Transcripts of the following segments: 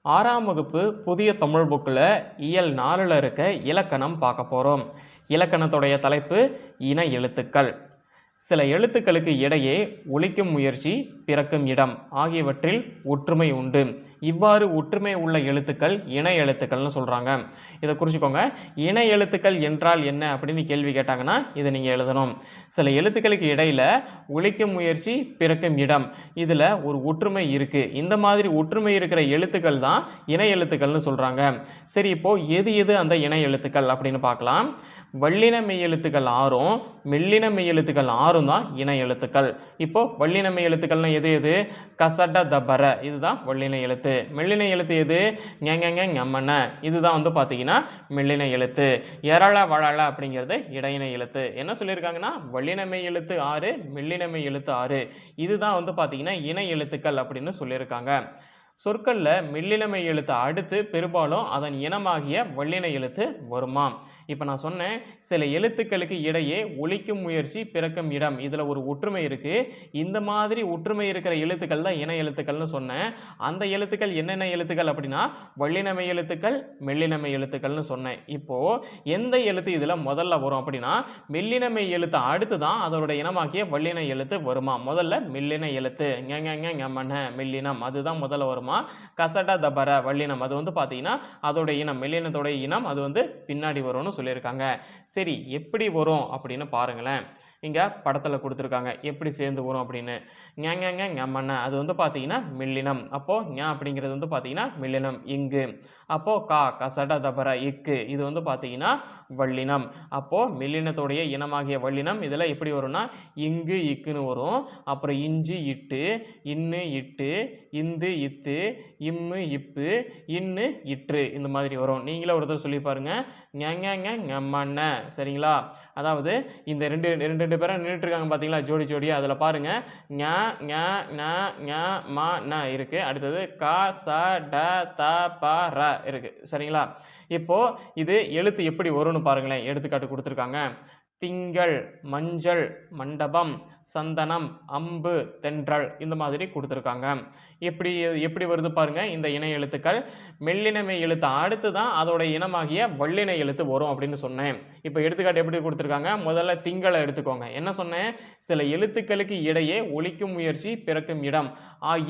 ஆறாம் வகுப்பு புதிய தமிழ் புக்கில் இயல் 4ல் இருக்க இலக்கணம் பார்க்க போகிறோம். இலக்கணத்துடைய தலைப்பு இன எழுத்துக்கள். சில எழுத்துக்களுக்கு இடையே ஒலிக்கும் முயற்சி, பிறக்கும் இடம் ஆகியவற்றில் ஒற்றுமை உண்டு. இவ்வாறு ஒற்றுமை உள்ள எழுத்துக்கள் இணை எழுத்துக்கள்னு சொல்கிறாங்க. இதை குறிச்சிக்கோங்க. இணை எழுத்துக்கள் என்றால் என்ன அப்படின்னு கேள்வி கேட்டாங்கன்னா இதை நீங்கள் எழுதணும். சில எழுத்துக்களுக்கு இடையில் ஒலிக்கும் முயற்சி, பிறக்கும் இடம், இதில் ஒரு ஒற்றுமை இருக்குது. இந்த மாதிரி ஒற்றுமை இருக்கிற எழுத்துக்கள் தான் இணை எழுத்துக்கள்னு சொல்கிறாங்க. சரி, இப்போது எது அந்த இணை எழுத்துக்கள் அப்படின்னு பார்க்கலாம். வல்லின மெய் எழுத்துக்கள் 6ம் மெல்லின மெய் எழுத்துக்கள் 6ம் தான் இணை எழுத்துக்கள். இப்போ வல்லின மெய் எழுத்துக்கள்னா எது? கசட தபர, இதுதான் வல்லின எழுத்து. மெல்லின எழுத்து எது? ஞமன, இதுதான் பார்த்தீங்கன்னா மெல்லின எழுத்து. எரள வளள அப்படிங்கிறது இடையின எழுத்து. என்ன சொல்லியிருக்காங்கன்னா வல்லின மெய் எழுத்து 6, மெல்லின மெய் எழுத்து 6, இதுதான் பார்த்தீங்கன்னா இணை எழுத்துக்கள் அப்படின்னு சொல்லியிருக்காங்க. சொற்களில் மெல்லின மெய் எழுத்து அடுத்து பெரும்பாலும் அதன் இனமாகிய வல்லின எழுத்து வருமா? இப்போ நான் சொன்னேன், சில எழுத்துக்களுக்கு இடையே ஒலிக்கும் முயற்சி, பிறக்கும் இடம், இதில் ஒரு ஒற்றுமை இருக்குது. இந்த மாதிரி ஒற்றுமை இருக்கிற எழுத்துக்கள் தான் இணை எழுத்துக்கள்னு சொன்னேன். அந்த எழுத்துக்கள் என்னென்ன எழுத்துக்கள் அப்படின்னா வல்லின மெய் எழுத்துக்கள், மெல்லின மெய் எழுத்துக்கள்னு சொன்னேன். இப்போது எந்த எழுத்து இதில் முதல்ல வரும் அப்படின்னா மெல்லின மெய் எழுத்து அடுத்து தான் அதோட இனமாகிய வல்லின எழுத்து வருமா? முதல்ல மெல்லின எழுத்து மெல்லினம், அதுதான் முதல்ல வருமா? கசட தபர வல்லினம், அது பார்த்தீங்கன்னா அதோட இனம், மெல்லினத்தோட இனம், அது பின்னாடி வரும்னு சொல்லியிருக்காங்க. சரி, எப்படி வரும் அப்படின்னு பாருங்களேன். இங்கே படத்தில் கொடுத்துருக்காங்க எப்படி சேர்ந்து வரும் அப்படின்னு. ஞமன, அது பார்த்தீங்கன்னா மெல்லினம். அப்போது ஞ அப்படிங்கிறது பார்த்தீங்கன்னா மெல்லினம் இங்கு. அப்போது கசட தபர இக்கு, இது பார்த்தீங்கன்னா வல்லினம். அப்போது மெல்லினத்தோடைய இனமாகிய வல்லினம் இதில் எப்படி வரும்னா இங்கு இக்குன்னு வரும். அப்புறம் இஞ்சி இட்டு, இன்னு இட்டு, இந்து இத்து, இம்மு இப்பு, இன்னு இற்று, இந்த மாதிரி வரும். நீங்களே ஒருத்தர் சொல்லி பாருங்க. ஞமன, சரிங்களா? அதாவது இந்த ரெண்டு பேரும் நின்றுட்டு இருக்காங்க பார்த்தீங்களா, ஜோடி ஜோடியா. அதில் பாருங்க ஞ இருக்கு. அடுத்தது க ச ட த ப ர இருக்கு, சரிங்களா? இப்போ இது எழுத்து எப்படி வரும்னு பாருங்களேன். எடுத்துக்காட்டு கொடுத்துருக்காங்க. திங்கள், மஞ்சள், மண்டபம், சந்தனம், அம்பு, தென்றல், இந்த மாதிரி கொடுத்துருக்காங்க. எப்படி வருது பாருங்க. இந்த இணை எழுத்துக்கள் மெல்லினமை எழுத்து அடுத்து தான் அதோட இனமாகிய வல்லின எழுத்து வரும் அப்படின்னு சொன்னேன். இப்போ எடுத்துக்காட்டு எப்படி கொடுத்துருக்காங்க. முதல்ல திங்களை எடுத்துக்கோங்க. என்ன சொன்னேன்? சில எழுத்துக்களுக்கு இடையே ஒலிக்கும் முயற்சி, பிறக்கும் இடம்,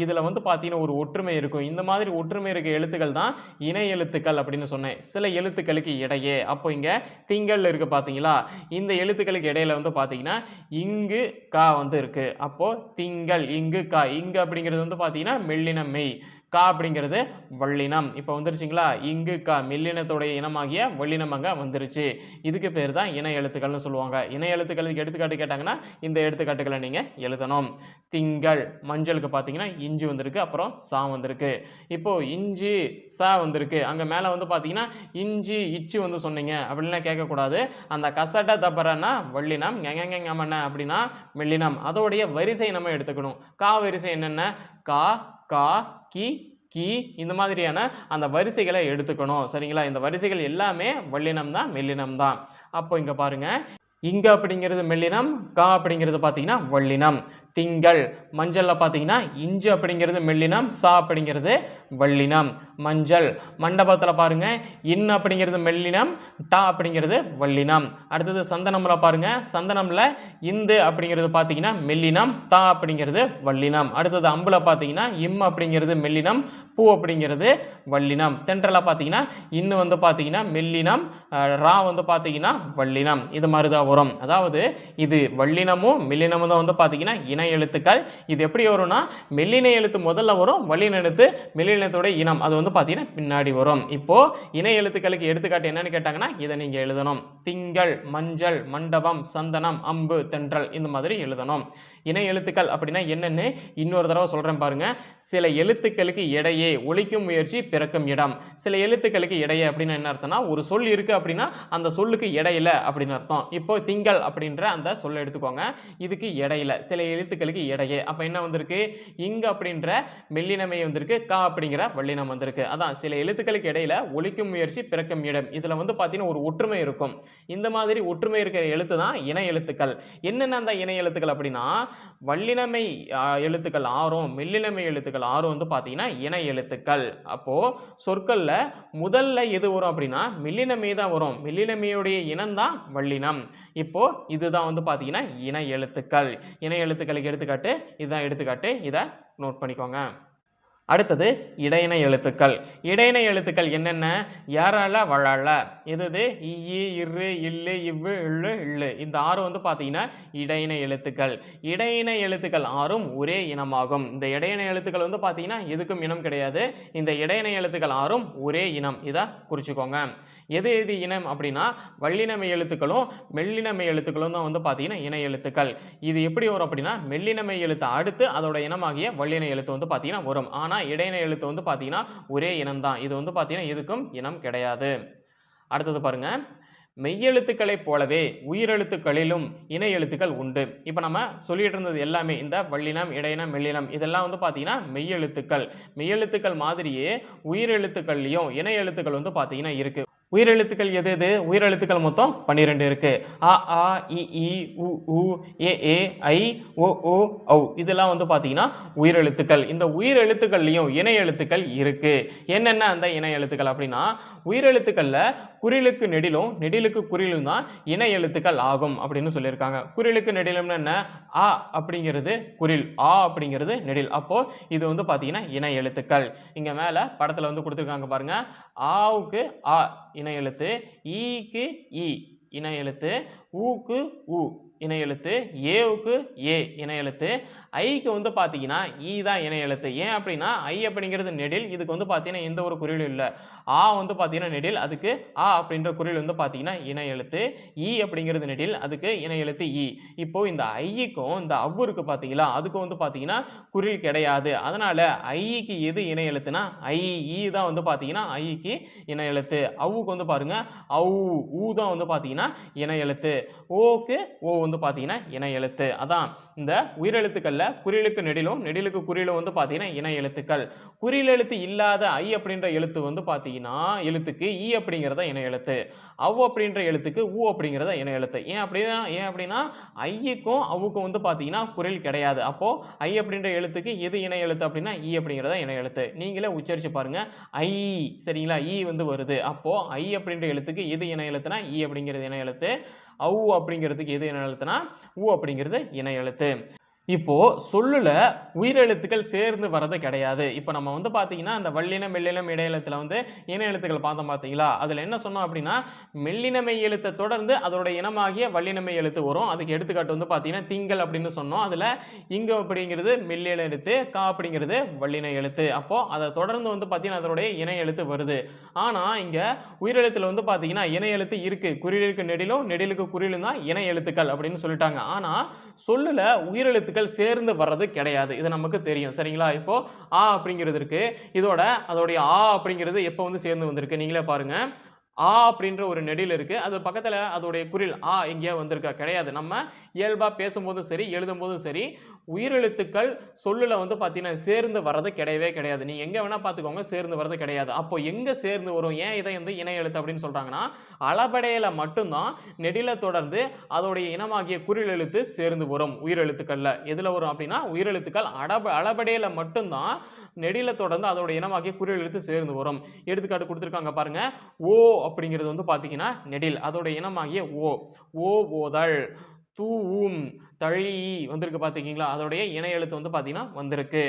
இதில் பார்த்தீங்கன்னா ஒரு ஒற்றுமை இருக்கும். இந்த மாதிரி ஒற்றுமை இருக்க எழுத்துக்கள் தான் இணை எழுத்துக்கள் அப்படின்னு சொன்னேன். சில எழுத்துக்களுக்கு இடையே, அப்போ இங்கே திங்கள் இருக்கு பார்த்தீங்களா, இந்த எழுத்துக்களுக்கு இடையில பார்த்தீங்கன்னா இங்கு கா இருக்கு. அப்போ திங்கள் இங்கு கா, இங்கு அப்படிங்கிறது பார்த்தீங்கன்னா மெல்லின மெய், கா அப்படிங்கிறது வல்லினம். இப்போ வந்துருச்சுங்களா? இங்கு கா மெல்லினத்துடைய இனமாகிய வல்லினம் அங்கே வந்துருச்சு. இதுக்கு பேர் தான் இணை எழுத்துக்கள்னு சொல்லுவாங்க. இணை எழுத்துக்களுக்கு எடுத்துக்காட்டு கேட்டாங்கன்னா இந்த எடுத்துக்காட்டுகளை நீங்கள் எழுதணும். திங்கள், மஞ்சளுக்கு பார்த்தீங்கன்னா இஞ்சி வந்திருக்கு, அப்புறம் சா வந்திருக்கு. இப்போது இஞ்சி சா வந்திருக்கு. அங்கே மேலே பார்த்தீங்கன்னா இஞ்சி இச்சு சொன்னீங்க அப்படின்லாம் கேட்கக்கூடாது. அந்த கசட தபரனா வல்லினம், ஞமன அப்படின்னா மெல்லினம். அதோடைய வரிசை நம்ம எடுத்துக்கணும். கா வரிசை என்னென்ன? கா, கா, கி, கி, இந்த மாதிரியான அந்த வரிசைகளை எடுத்துக்கணும், சரிங்களா? இந்த வரிசைகள் எல்லாமே வல்லினம் தான், மெல்லினம் தான். அப்போ இங்கே பாருங்க, இங்க அப்படிங்கிறது மெல்லினம், கா அப்படிங்கிறது பார்த்தீங்கன்னா வல்லினம். திங்கள், மஞ்சளில் பார்த்தீங்கன்னா இஞ்சு அப்படிங்கிறது மெல்லினம், சா அப்படிங்கிறது வல்லினம். மஞ்சள், மண்டபத்தில் பாருங்க இன் அப்படிங்கிறது மெல்லினம், டா அப்படிங்கிறது வல்லினம். அடுத்தது சந்தனம்ல பாருங்க, சந்தனம்ல இந்து அப்படிங்கிறது பார்த்தீங்கன்னா மெல்லினம், தா அப்படிங்கிறது வல்லினம். அடுத்தது அம்புல பார்த்தீங்கன்னா இம் அப்படிங்கிறது மெல்லினம், பூ அப்படிங்கிறது வல்லினம். தென்றல பார்த்தீங்கன்னா இன்னு பார்த்தீங்கன்னா மெல்லினம், ரா பார்த்தீங்கன்னா வல்லினம். இது மாதிரி தான் வரும். அதாவது இது வல்லினமும் மெல்லினமும் தான் பார்த்தீங்கன்னா இணை எழுத்துக்கள். இது எப்படி வரும்னா மெல்லின எழுத்து முதல்ல வரும், வல்லின எழுத்து மெல்லினத்தோட இனம் அது பார்த்தீங்கன்னா பின்னாடி வரும். இப்போ இணை எழுத்துக்களுக்கு எடுத்துக்காட்டு என்னன்னு கேட்டாங்கன்னா இதை நீங்க எழுதணும். திங்கள், மஞ்சள், மண்டபம், சந்தனம், அம்பு, தென்றல், இந்த மாதிரி எழுதணும். இணை எழுத்துக்கள் அப்படின்னா என்னன்னு இன்னொரு தடவை சொல்றேன் பாருங்க. சில எழுத்துக்களுக்கு இடையே ஒலிக்கும் முயற்சி, பிறக்கும் இடம். சில எழுத்துக்களுக்கு இடையே அப்படின்னா என்ன அர்த்தம்னா ஒரு சொல் இருக்கு அப்படின்னா அந்த சொல்லுக்கு இடையில அப்படின்னு அர்த்தம். இப்போ திங்கள் அப்படின்ற அந்த சொல்ல எடுத்துக்கோங்க. இதுக்கு இடையில சில எழுத்துக்களுக்கு இடையே, அப்ப என்ன வந்திருக்கு? இங்க அப்படின்ற மெல்லினமை வந்திருக்கு, கா அப்படிங்கிற வல்லினம் வந்திருக்கு. அதான் சில எழுத்துக்களுக்கு இடையில ஒலிக்கும் முயற்சி, பிறக்கும் இடம், இதுல பார்த்தீங்கன்னா ஒரு ஒற்றுமை இருக்கும். இந்த மாதிரி ஒற்றுமை இருக்கிற எழுத்து தான் இணை எழுத்துக்கள். என்னென்ன அந்த இணை எழுத்துக்கள் அப்படின்னா வல்லினமை எழுத்துக்கள் 6ம் மெல்லினமை எழுத்துக்கள் 6ம் வந்து பார்த்தீங்கன்னா இணை எழுத்துக்கள். அப்போ சொற்கள்ல முதல்ல எது வரும் அப்படின்னா மெல்லினமை தான் வரும். மெல்லினமையுடைய இனம் தான் வல்லினம். இப்போ இதுதான் வந்து பார்த்தீங்கன்னா இணை எழுத்துக்கள். இணை எழுத்துக்களுக்கு எடுத்துக்காட்டு இதுதான் எடுத்துக்காட்டு. இதை நோட் பண்ணிக்கோங்க. அடுத்தது இடையினை எழுத்துக்கள். இடையினை எழுத்துக்கள் என்னென்ன? யரள வழள. இது இ இரு இல்லு இவ்வு இள்ளு இல்லு. இந்த 6 வந்து பார்த்தீங்கன்னா இடையினை எழுத்துக்கள். இடையினை எழுத்துக்கள் 6ம் ஒரே இனமாகும். இந்த இடையினை எழுத்துக்கள் வந்து பார்த்தீங்கன்னா எதுக்கும் இனம் கிடையாது. இந்த இடையினை எழுத்துக்கள் 6ம் ஒரே இனம். இதை குறிச்சுக்கோங்க. எது எது இனம் அப்படின்னா வல்லினமை எழுத்துக்களும் மெல்லினமை எழுத்துக்களும் தான் வந்து பார்த்தீங்கன்னா இணை எழுத்துக்கள். இது எப்படி வரும் அப்படின்னா மெல்லினமை எழுத்து அடுத்து அதோட இனமாகிய வல்லின எழுத்து வந்து பார்த்தீங்கன்னா வரும். ஆனால் இடையினை எழுத்து வந்து பார்த்தீங்கன்னா ஒரே இனம் தான். இது வந்து பார்த்தீங்கன்னா எதுக்கும் இனம் கிடையாது. அடுத்தது பாருங்க. மெய்யெழுத்துக்களைப் போலவே உயிரெழுத்துக்களிலும் இணை எழுத்துக்கள் உண்டு. இப்போ நம்ம சொல்லிட்டு இருந்தது எல்லாமே இந்த வல்லினம் இடையினம் மெல்லினம் இதெல்லாம் வந்து பார்த்தீங்கன்னா மெய்யெழுத்துக்கள். மெய்யெழுத்துக்கள் மாதிரியே உயிரெழுத்துக்கள்லையும் இணை எழுத்துக்கள் வந்து பார்த்தீங்கன்னா இருக்கு. உயிரெழுத்துக்கள் எது எது? உயிரெழுத்துக்கள் மொத்தம் 12 இருக்கு. அ ஆ இ ஈ உ ஊ ஏ ஏ ஐ ஓ ஓ ஔ இதெல்லாம் வந்து பார்த்தீங்கன்னா உயிரெழுத்துக்கள். இந்த உயிரெழுத்துக்கள்லையும் இணை எழுத்துக்கள் இருக்கு. என்னென்ன அந்த இணை எழுத்துக்கள் அப்படின்னா உயிரெழுத்துக்கள்ல குறிலுக்கு நெடிலும் நெடிலுக்கு குறிலும் தான் இணை எழுத்துக்கள் ஆகும் அப்படின்னு சொல்லியிருக்காங்க. குறிலுக்கு நெடிலும்னு என்ன? அ அப்படிங்கிறது குறில், ஆ அப்படிங்கிறது நெடில். அப்போ இது வந்து பார்த்தீங்கன்னா இணை எழுத்துக்கள். இங்க மேல படத்துல வந்து கொடுத்துருக்காங்க பாருங்க. ஆவுக்கு ஆ இணை எழுத்து, ஈக்கு ஈ இணை எழுத்து, ஊக்கு ஊ இணை எழுத்து, ஏவுக்கு ஏ இணை எழுத்து, ஐக்கு வந்து பார்த்தீங்கன்னா ஈ தான் இணை எழுத்து. ஏன் அப்படின்னா ஐ அப்படிங்கிறது நெடில். இதுக்கு வந்து பார்த்தீங்கன்னா எந்த ஒரு குறிலும் இல்லை. ஆ வந்து பார்த்தீங்கன்னா நெடில். அதுக்கு ஆ அப்படின்ற குறில் வந்து பார்த்தீங்கன்னா இணை எழுத்து. ஈ அப்படிங்கிறது நெடில். அதுக்கு இணை எழுத்து ஈ. இப்போ இந்த ஐக்கும் இந்த அவ்வு இருக்கு பார்த்தீங்களா அதுக்கு வந்து பார்த்தீங்கன்னா குறில் கிடையாது. அதனால ஐக்கு எது இணை எழுத்துனா ஐ ஈ தான் வந்து பார்த்தீங்கன்னா ஐக்கு இணை எழுத்து. அவ்வுக்கு வந்து பாருங்க ஔ ஊ தான் வந்து பார்த்தீங்கன்னா இணை எழுத்து. ஓக்கு ஓ வந்து பார்த்தீங்கன்னா இணை எழுத்து. அதான் இந்த உயிரெழுத்துக்கள்ல குறிலுக்கு நெடிலும் நெடிலுக்கு குறிலும் வந்து பார்த்தீங்கன்னா இணை எழுத்துக்கள். குறில் எழுத்து இல்லாத ஐ அப்படின்ற எழுத்து வந்து பார்த்தீங்கன்னா எழுத்துக்கு ஈ அப்படிங்கிறத இணை எழுத்து. அவ் அப்படின்ற எழுத்துக்கு ஊ அப்படிங்கிறத இணை எழுத்து. ஏன் அப்படின்னா ஐயுக்கும் அவ்வுக்கும் வந்து பார்த்தீங்கன்னா குறில் கிடையாது. அப்போ ஐ அப்படின்ற எழுத்துக்கு எது இணை எழுத்து அப்படின்னா ஈ அப்படிங்கிறத இணை எழுத்து. நீங்களே உச்சரிச்சு பாருங்க. ஐ சரிங்களா? ஈ வந்து வருது. அப்போ ஐ அப்படின்ற எழுத்துக்கு எது இணை எழுத்துனா ஈ அப்படிங்கிறது இணை எழுத்து. அவு அப்படிங்கிறதுக்கு எது இணை எழுத்துனா ஊ அப்படிங்கிறது இணை எழுத்து. இப்போ சொல்லுல உயிரெழுத்துக்கள் சேர்ந்து வரது கிடையாது. இப்போ நம்ம வந்து பார்த்தீங்கன்னா அந்த வல்லினம் மெல்லினம் இடையெழுத்துல வந்து இணை எழுத்துக்கள் பார்த்தோம் பார்த்தீங்களா? அதில் என்ன சொன்னோம் அப்படின்னா மெல்லினமை எழுத்தை தொடர்ந்து அதோட இனமாகிய வல்லினமை எழுத்து வரும். அதுக்கு எடுத்துக்காட்டு வந்து பார்த்தீங்கன்னா திங்கள் அப்படின்னு சொன்னோம். அதில் இங்க அப்படிங்கிறது மெல்லின எழுத்து, கா அப்படிங்கிறது வல்லின எழுத்து. அப்போ அதை தொடர்ந்து வந்து பார்த்தீங்கன்னா அதனுடைய இணை எழுத்து வருது. ஆனால் இங்கே உயிரெழுத்தில் வந்து பார்த்தீங்கன்னா இணை எழுத்து இருக்கு. குறிலுக்கு நெடிலும் நெடிலுக்கு குறிலும் தான் இணை எழுத்துக்கள் அப்படின்னு சொல்லிட்டாங்க. ஆனால் சொல்லுல உயிரெழுத்துக்கள் சேர்ந்து வர்றது கிடையாது. இது நமக்கு தெரியும் சரிங்களா? இப்போ ஆ அப்படிங்கிறது இருக்கு. அதோடைய ஆ அப்படிங்கிறது எப்போ வந்து சேர்ந்து வந்திருக்கு நீங்களே பாருங்க. ஆ அப்படின்ற ஒரு நெடில் இருக்கு. அது பக்கத்துல அதோடைய குறில் ஆ எங்கேயா வந்திருக்கா? கிடையாது. நம்ம இயல்பா பேசும்போதும் சரி எழுதும்போதும் சரி உயிரெழுத்துக்கள் சொல்லுல வந்து பார்த்தீங்கன்னா சேர்ந்து வர்றது கிடையவே கிடையாது. நீங்க எங்க வேணா பார்த்துக்கோங்க சேர்ந்து வர்றது கிடையாது. அப்போ எங்க சேர்ந்து வரும்? ஏன் இதை வந்து இணை எழுத்து அப்படின்னு சொல்றாங்கன்னா அளபடையில மட்டும்தான் நெடில தொடர்ந்து அதோடைய இனமாகிய குறில் எழுத்து சேர்ந்து வரும் உயிரெழுத்துக்கள்ல. எதுல வரும் அப்படின்னா உயிரெழுத்துக்கள் அளபடையில மட்டும்தான் நெடில தொடர்ந்து அதோட இனமாகிய குறில் எழுத்து சேர்ந்து வரும். எடுத்துக்காட்டு கொடுத்துருக்காங்க பாருங்க. ஓ அப்படிங்கிறது வந்து பார்த்தீங்கன்னா நெடில். அதோட இனமாகிய ஓ. ஓ ஓதல், தூவும், தழி வந்திருக்கு பார்த்துருக்கீங்களா? அதோடைய இணை எழுத்து வந்து பார்த்தீங்கன்னா வந்திருக்கு.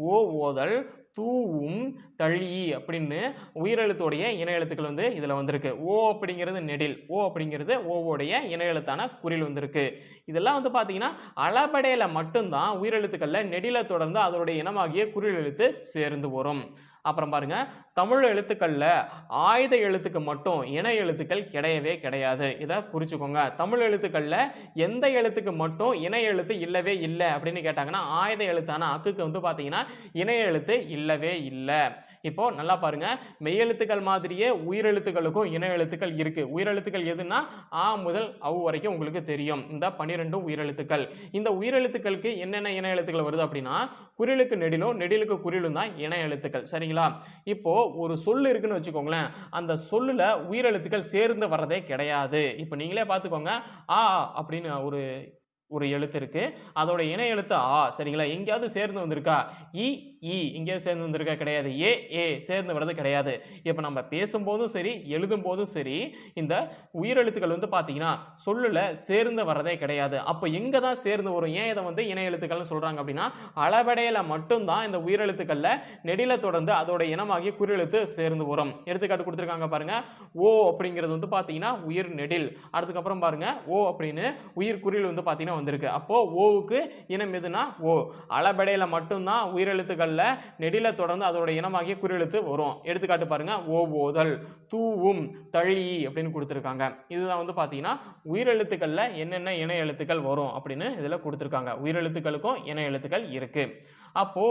ஓ ஓதல், தூவும், தழி அப்படின்னு உயிரெழுத்துடைய இணை எழுத்துக்கள் வந்து இதில் வந்திருக்கு. ஓ அப்படிங்கிறது நெடில். ஓ அப்படிங்கிறது ஓவோடைய இணை எழுத்தான குறில் வந்திருக்கு. இதெல்லாம் வந்து பார்த்தீங்கன்னா அளபடையில மட்டும்தான் உயிரெழுத்துக்களில் நெடில தொடர்ந்து அதோடைய இனமாகிய குறில் எழுத்து சேர்ந்து வரும். அப்புறம் பாருங்க தமிழ் எழுத்துக்களில் ஆயுத எழுத்துக்கு மட்டும் இணை எழுத்துக்கள் கிடையவே கிடையாது. இதை குறிச்சுக்கோங்க. தமிழ் எழுத்துக்களில் எந்த எழுத்துக்கு மட்டும் இணை எழுத்து இல்லவே இல்லை அப்படின்னு கேட்டாங்கன்னா ஆயுத எழுத்தான அக்குக்கு வந்து பார்த்தீங்கன்னா இணை எழுத்து இல்லவே இல்லை. இப்போ நல்லா பாருங்க. மெய்யெழுத்துக்கள் மாதிரியே உயிரெழுத்துக்களுக்கும் இணை எழுத்துக்கள் இருக்கு. உயிரெழுத்துக்கள் எதுனா ஆ முதல் அவ் வரைக்கும் உங்களுக்கு தெரியும். இந்த 12 உயிரெழுத்துக்கள். இந்த உயிரெழுத்துக்களுக்கு என்னென்ன இணை எழுத்துக்கள் வருது அப்படின்னா குறிலுக்கு நெடிலும் நெடிலுக்கு குறிலும் தான் இணை எழுத்துக்கள் சரிங்களா? இப்போ ஒரு சொல்லு இருக்குன்னு வச்சுக்கோங்களேன். அந்த சொல்லுல உயிரெழுத்துக்கள் சேர்ந்து வர்றதே கிடையாது. இப்போ நீங்களே பார்த்துக்கோங்க. ஆ அப்படின்னு ஒரு எழுத்து இருக்கு. அதோட இணை எழுத்து ஆ. சரிங்களா? எங்கேயாவது சேர்ந்து வந்திருக்கா? இ, ஈ எங்கேயாவது சேர்ந்து வந்திருக்கா? கிடையாது. ஏ, ஏ சேர்ந்து வர்றது கிடையாது. இப்ப நம்ம பேசும்போதும் சரி, எழுதும்போதும் சரி, இந்த உயிரெழுத்துக்கள் வந்து பார்த்தீங்கன்னா, சொல்லுல சேர்ந்து வர்றதே கிடையாது. அப்ப எங்க தான் சேர்ந்து வரும்? ஏன் இத வந்து இணை எழுத்துக்கள்னு சொல்றாங்க அப்படின்னா, அளபெடையில மட்டும் தான் இந்த உயிரெழுத்துக்கள்ல நெடில தொடர்ந்து அதோட இனமாகிய குறியெழுத்து சேர்ந்து வரும். எடுத்துக்காட்டு குடுத்திருக்காங்க பாருங்க. ஓ அப்படிங்கிறது வந்து பார்த்தீங்கன்னா, உயிர் நெடில். அதுக்கப்புறம் பாருங்க, ஓ அப்படின்னு உயிர் குறில் வந்து பார்த்தீங்கன்னா வந்திருக்கு. அப்போ ஓவுக்கு இனம் எதுனா ஓ. அளபெடையில மட்டும் தான் உயிரெழுத்துக்கள்ல நெடில தொடர்ந்து அதோட இனமாகிய குறியெழுத்து வரும். எடுத்துக்காட்டு பாருங்க, ஓவோதல், தூவும், தழி அப்படின்னு குடுத்திருக்காங்க. இதுதான் வந்து பார்த்தீங்கன்னா, உயிரெழுத்துக்கள்ல என்னென்ன இணை எழுத்துக்கள் வரும் அப்படின்னு இதுல குடுத்திருக்காங்க. உயிரெழுத்துக்களுக்கும் இணை எழுத்துக்கள் இருக்கு. அப்போ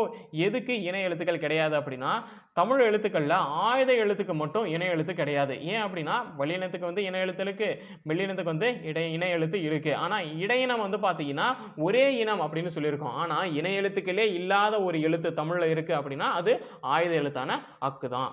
எதுக்கு இணை எழுத்துக்கள் கிடையாது அப்படின்னா, தமிழ் எழுத்துக்கள்ல ஆயுத எழுத்துக்கு மட்டும் இணை எழுத்து கிடையாது. ஏன் அப்படின்னா, வல்லினத்துக்கு வந்து இணை எழுத்து இருக்கு, மெல்லினத்துக்கு வந்து இணை எழுத்து இருக்கு. ஆனா இடையினம் வந்து பார்த்தீங்கன்னா, ஒரே இனம் அப்படின்னு சொல்லியிருக்கோம். ஆனா இணை எழுத்துக்களே இல்லாத ஒரு எழுத்து தமிழ்ல இருக்கு அப்படின்னா, அது ஆயுத எழுத்தான அக்கு தான்.